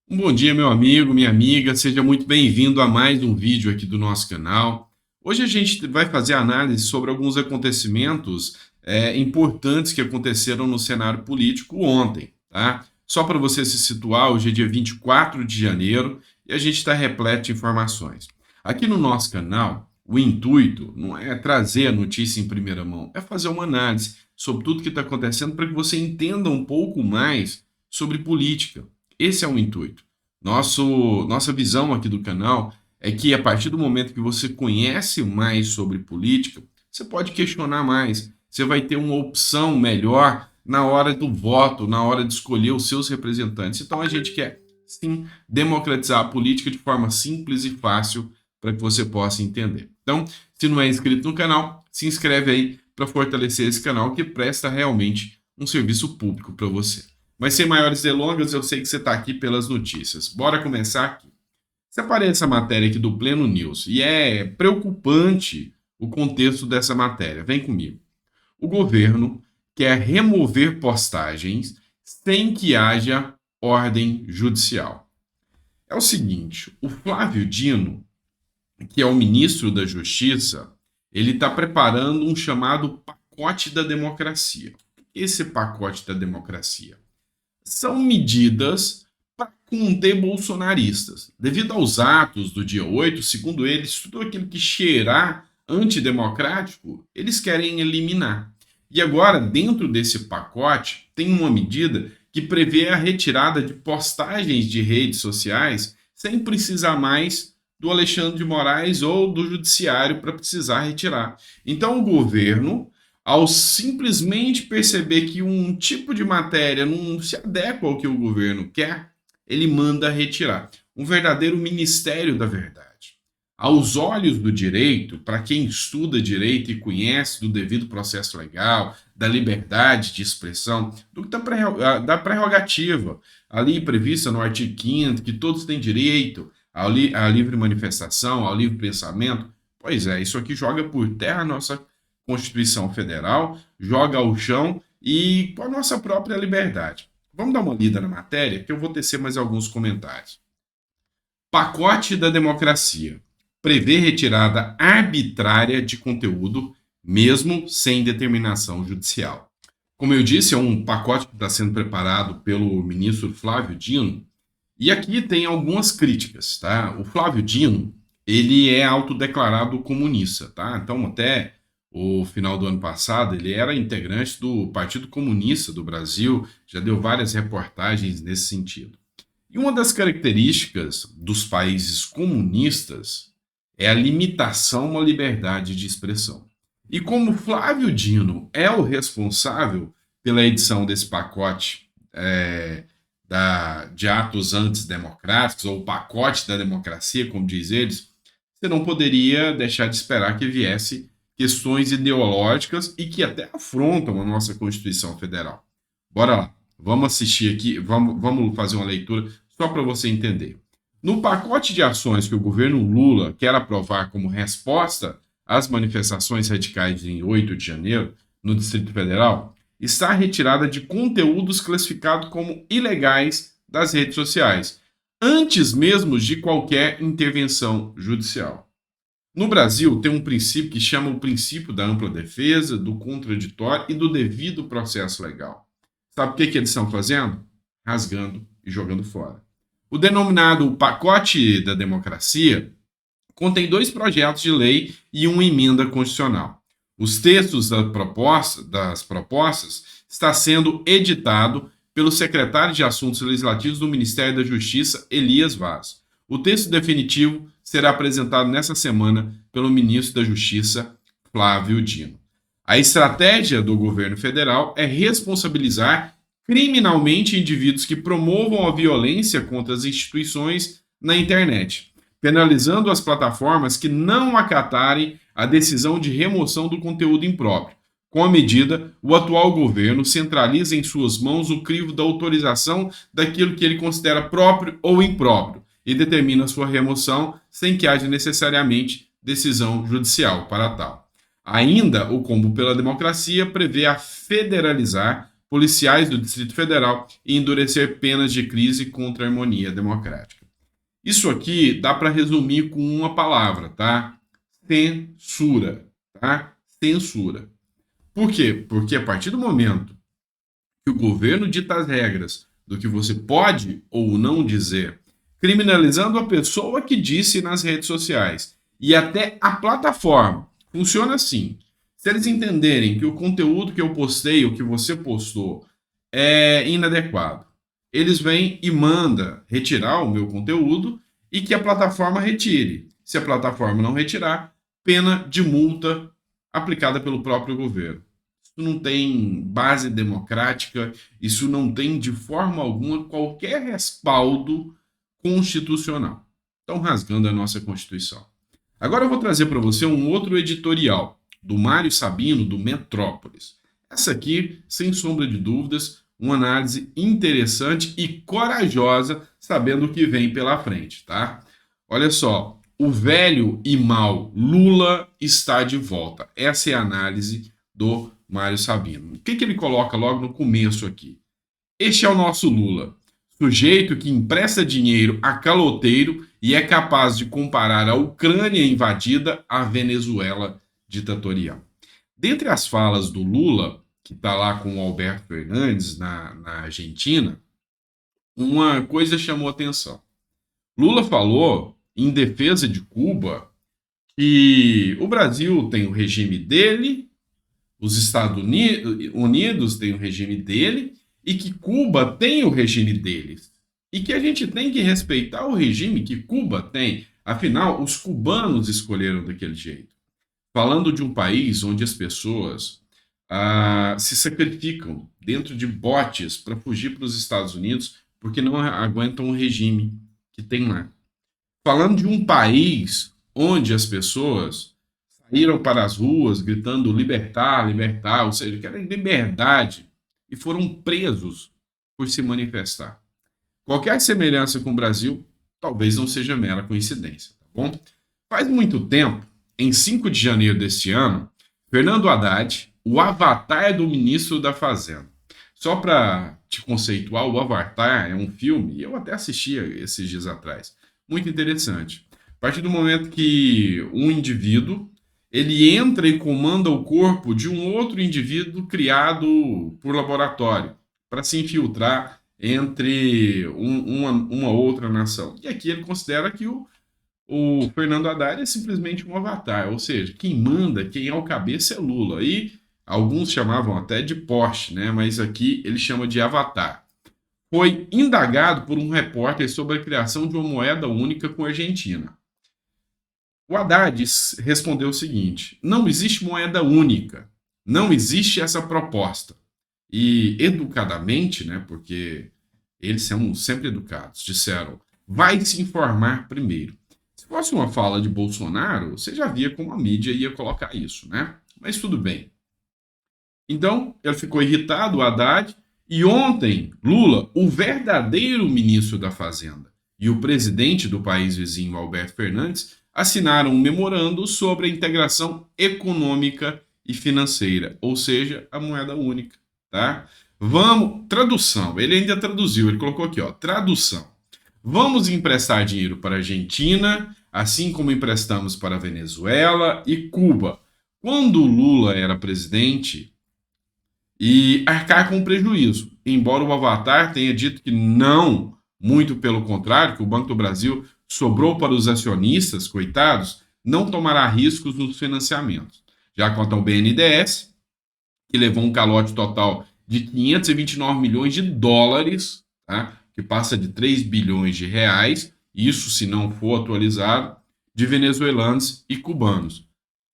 Um bom dia, meu amigo, minha amiga, seja muito bem-vindo a mais um vídeo aqui do nosso canal. Hoje a gente vai fazer análise sobre alguns acontecimentos importantes que aconteceram no cenário político ontem, tá? Só para você se situar, hoje é dia 24 de janeiro e a gente está repleto de informações. Aqui no nosso canal, o intuito não é trazer a notícia em primeira mão, é fazer uma análise sobre tudo que está acontecendo para que você entenda um pouco mais sobre política. Esse é o intuito. Nossa visão aqui do canal é que a partir do momento que você conhece mais sobre política, você pode questionar mais. Você vai ter uma opção melhor na hora do voto, na hora de escolher os seus representantes. Então a gente quer, sim, democratizar a política de forma simples e fácil para que você possa entender. Então, se não é inscrito no canal, se inscreve aí para fortalecer esse canal que presta realmente um serviço público para você. Mas sem maiores delongas, eu sei que você está aqui pelas notícias. Bora começar aqui. Separei essa matéria aqui do Pleno News e é preocupante o contexto dessa matéria. Vem comigo. O governo quer remover postagens sem que haja ordem judicial. É o seguinte, o Flávio Dino, que é o ministro da Justiça, ele está preparando um chamado pacote da democracia. Esse pacote da democracia são medidas para conter bolsonaristas. Devido aos atos do dia 8, segundo eles, tudo aquilo que cheirar antidemocrático, eles querem eliminar. E agora, dentro desse pacote, tem uma medida que prevê a retirada de postagens de redes sociais sem precisar mais do Alexandre de Moraes ou do judiciário para precisar retirar. Então, o governo, ao simplesmente perceber que um tipo de matéria não se adequa ao que o governo quer, ele manda retirar. Um verdadeiro ministério da verdade. Aos olhos do direito, para quem estuda direito e conhece do devido processo legal, da liberdade de expressão, da prerrogativa, ali prevista no artigo 5º, que todos têm direito à livre manifestação, ao livre pensamento, pois é, isso aqui joga por terra a nossa Constituição Federal, joga ao chão e com a nossa própria liberdade. Vamos dar uma lida na matéria, que eu vou tecer mais alguns comentários. Pacote da democracia. Prevê retirada arbitrária de conteúdo, mesmo sem determinação judicial. Como eu disse, é um pacote que está sendo preparado pelo ministro Flávio Dino, e aqui tem algumas críticas, tá? O Flávio Dino, ele é autodeclarado comunista, tá? Então, até o final do ano passado, ele era integrante do Partido Comunista do Brasil, já deu várias reportagens nesse sentido. E uma das características dos países comunistas é a limitação à liberdade de expressão. E como Flávio Dino é o responsável pela edição desse pacote de atos antidemocráticos, ou pacote da democracia, como diz eles, você não poderia deixar de esperar que viesse questões ideológicas e que até afrontam a nossa Constituição Federal. Bora lá, vamos assistir aqui, vamos fazer uma leitura só para você entender. No pacote de ações que o governo Lula quer aprovar como resposta às manifestações radicais em 8 de janeiro, no Distrito Federal, está a retirada de conteúdos classificados como ilegais das redes sociais, antes mesmo de qualquer intervenção judicial. No Brasil, tem um princípio que chama o princípio da ampla defesa, do contraditório e do devido processo legal. Sabe o que eles estão fazendo? Rasgando e jogando fora. O denominado pacote da democracia contém 2 projetos de lei e uma emenda constitucional. Os textos das propostas está sendo editado pelo secretário de Assuntos Legislativos do Ministério da Justiça, Elias Vaz. O texto definitivo será apresentado nessa semana pelo ministro da Justiça, Flávio Dino. A estratégia do governo federal é responsabilizar criminalmente indivíduos que promovam a violência contra as instituições na internet, penalizando as plataformas que não acatarem a decisão de remoção do conteúdo impróprio. Com a medida, o atual governo centraliza em suas mãos o crivo da autorização daquilo que ele considera próprio ou impróprio e determina sua remoção sem que haja necessariamente decisão judicial para tal. Ainda, o combo pela democracia prevê a federalizar policiais do Distrito Federal e endurecer penas de crise contra a harmonia democrática. Isso aqui dá para resumir com uma palavra, tá? Censura, tá? Censura. Por quê? Porque a partir do momento que o governo dita as regras do que você pode ou não dizer, criminalizando a pessoa que disse nas redes sociais e até a plataforma, funciona assim. Se eles entenderem que o conteúdo que eu postei ou que você postou é inadequado, eles vêm e mandam retirar o meu conteúdo e que a plataforma retire. Se a plataforma não retirar, pena de multa aplicada pelo próprio governo. Isso não tem base democrática, isso não tem de forma alguma qualquer respaldo constitucional. Estão rasgando a nossa Constituição. Agora eu vou trazer para você um outro editorial do Mário Sabino, do Metrópolis. Essa aqui, sem sombra de dúvidas, uma análise interessante e corajosa, sabendo o que vem pela frente, tá? Olha só, o velho e mau Lula está de volta. Essa é a análise do Mário Sabino. O que ele coloca logo no começo aqui? Este é o nosso Lula, sujeito que empresta dinheiro a caloteiro e é capaz de comparar a Ucrânia invadida à Venezuela ditatorial. Dentre as falas do Lula, que está lá com o Alberto Fernandes na Argentina, uma coisa chamou atenção. Lula falou, em defesa de Cuba, que o Brasil tem o regime dele, os Estados Unidos têm o regime dele e que Cuba tem o regime deles. E que a gente tem que respeitar o regime que Cuba tem. Afinal, os cubanos escolheram daquele jeito. Falando de um país onde as pessoas se sacrificam dentro de botes para fugir para os Estados Unidos porque não aguentam o regime que tem lá. Falando de um país onde as pessoas saíram para as ruas gritando libertar, libertar, ou seja, querem liberdade e foram presos por se manifestar. Qualquer semelhança com o Brasil talvez não seja mera coincidência, tá bom? Faz muito tempo, em 5 de janeiro deste ano, Fernando Haddad, o avatar do ministro da Fazenda. Só para te conceituar, o Avatar é um filme, e eu até assistia esses dias atrás. Muito interessante. A partir do momento que um indivíduo ele entra e comanda o corpo de um outro indivíduo criado por laboratório para se infiltrar entre uma outra nação. E aqui ele considera que o Fernando Haddad é simplesmente um avatar, ou seja, quem manda, quem é o cabeça é Lula. E alguns chamavam até de Porsche, né? Mas aqui ele chama de avatar. Foi indagado por um repórter sobre a criação de uma moeda única com a Argentina. O Haddad respondeu o seguinte: não existe moeda única, não existe essa proposta. E educadamente, né, porque eles são sempre educados, disseram: vai se informar primeiro. Se fosse uma fala de Bolsonaro, você já via como a mídia ia colocar isso, né? Mas tudo bem. Então, ele ficou irritado, o Haddad, e ontem, Lula, o verdadeiro ministro da Fazenda, e o presidente do país vizinho, Alberto Fernandes, assinaram um memorando sobre a integração econômica e financeira, ou seja, a moeda única, tá? Tradução, ele ainda traduziu, ele colocou aqui, ó, tradução. Vamos emprestar dinheiro para a Argentina, assim como emprestamos para a Venezuela e Cuba. Quando o Lula era presidente, e arcar com prejuízo, embora o Avatar tenha dito que não, muito pelo contrário, que o Banco do Brasil sobrou para os acionistas, coitados, não tomará riscos nos financiamentos. Já quanto ao BNDES, que levou um calote total de 529 milhões de dólares, tá? Que passa de 3 bilhões de reais, isso se não for atualizado, de venezuelanos e cubanos.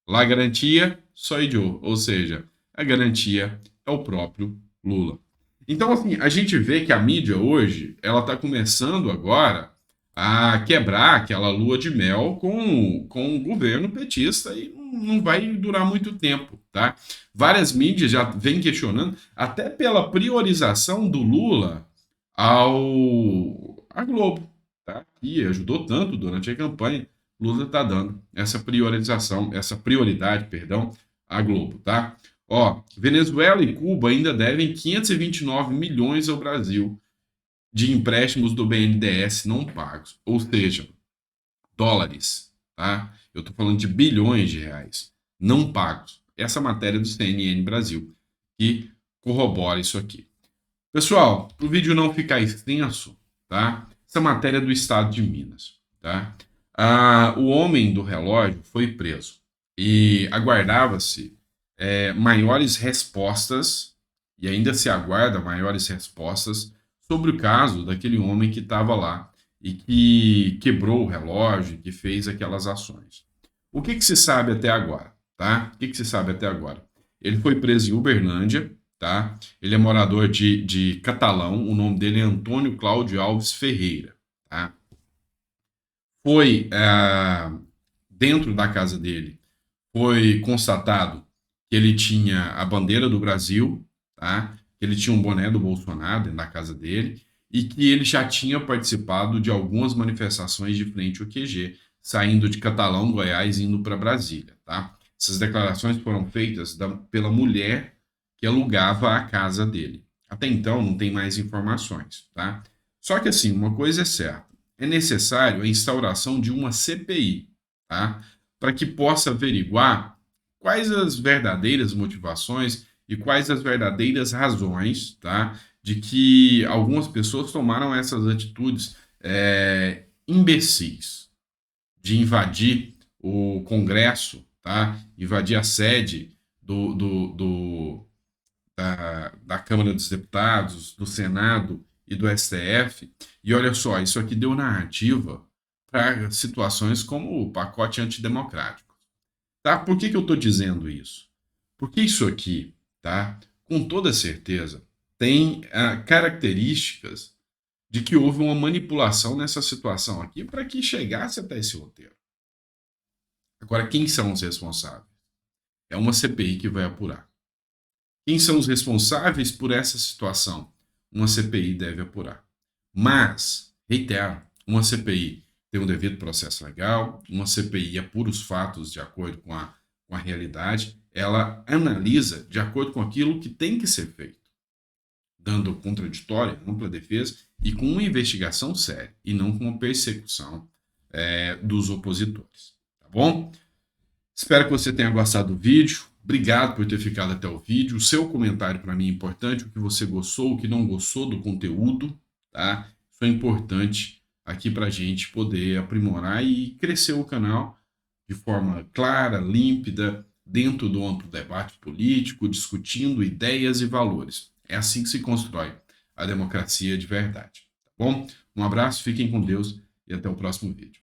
La garantia soy yo, ou seja, a garantia é o próprio Lula. Então, assim, a gente vê que a mídia hoje, ela está começando agora a quebrar aquela lua de mel com o governo petista e não vai durar muito tempo, tá? Várias mídias já vêm questionando, até pela priorização do Lula à Globo, tá? E ajudou tanto durante a campanha, Lula está dando essa priorização, essa prioridade, perdão, à Globo, tá? Ó, Venezuela e Cuba ainda devem 529 milhões ao Brasil de empréstimos do BNDES não pagos, ou seja, dólares, tá? Eu estou falando de bilhões de reais não pagos. Essa matéria do CNN Brasil que corrobora isso aqui. Pessoal, para o vídeo não ficar extenso, tá? Essa matéria é do estado de Minas, tá? O homem do relógio foi preso e aguardava-se maiores respostas, e ainda se aguarda maiores respostas sobre o caso daquele homem que estava lá e que quebrou o relógio, que fez aquelas ações. O que se sabe até agora, tá? O que se sabe até agora? Ele foi preso em Uberlândia, tá? Ele é morador de Catalão, o nome dele é Antônio Cláudio Alves Ferreira, tá? Foi dentro da casa dele, foi constatado que ele tinha a bandeira do Brasil, tá? Que ele tinha um boné do Bolsonaro dentro da casa dele e que ele já tinha participado de algumas manifestações de frente ao QG, saindo de Catalão, Goiás, indo para Brasília, tá? Essas declarações foram feitas pela mulher que alugava a casa dele. Até então não tem mais informações, tá? Só que assim, uma coisa é certa, é necessário a instauração de uma CPI, tá? Para que possa averiguar quais as verdadeiras motivações e quais as verdadeiras razões, tá? De que algumas pessoas tomaram essas atitudes imbecis de invadir o Congresso, tá? Invadir a sede da Câmara dos Deputados, do Senado e do STF. E olha só, isso aqui deu narrativa para situações como o pacote antidemocrático. Tá? Por que eu estou dizendo isso? Porque isso aqui, tá? Com toda certeza, tem características de que houve uma manipulação nessa situação aqui para que chegasse até esse roteiro. Agora, quem são os responsáveis? É uma CPI que vai apurar. Quem são os responsáveis por essa situação? Uma CPI deve apurar. Mas, reitero, uma CPI tem um devido processo legal, uma CPI apura os fatos de acordo com a realidade, ela analisa de acordo com aquilo que tem que ser feito, dando contraditória, ampla defesa e com uma investigação séria, e não com uma persecução dos opositores. Tá bom? Espero que você tenha gostado do vídeo. Obrigado por ter ficado até o vídeo. O seu comentário para mim é importante, o que você gostou, o que não gostou do conteúdo, tá? Isso é importante aqui para a gente poder aprimorar e crescer o canal de forma clara, límpida, dentro do amplo debate político, discutindo ideias e valores. É assim que se constrói a democracia de verdade, tá bom? Um abraço, fiquem com Deus e até o próximo vídeo.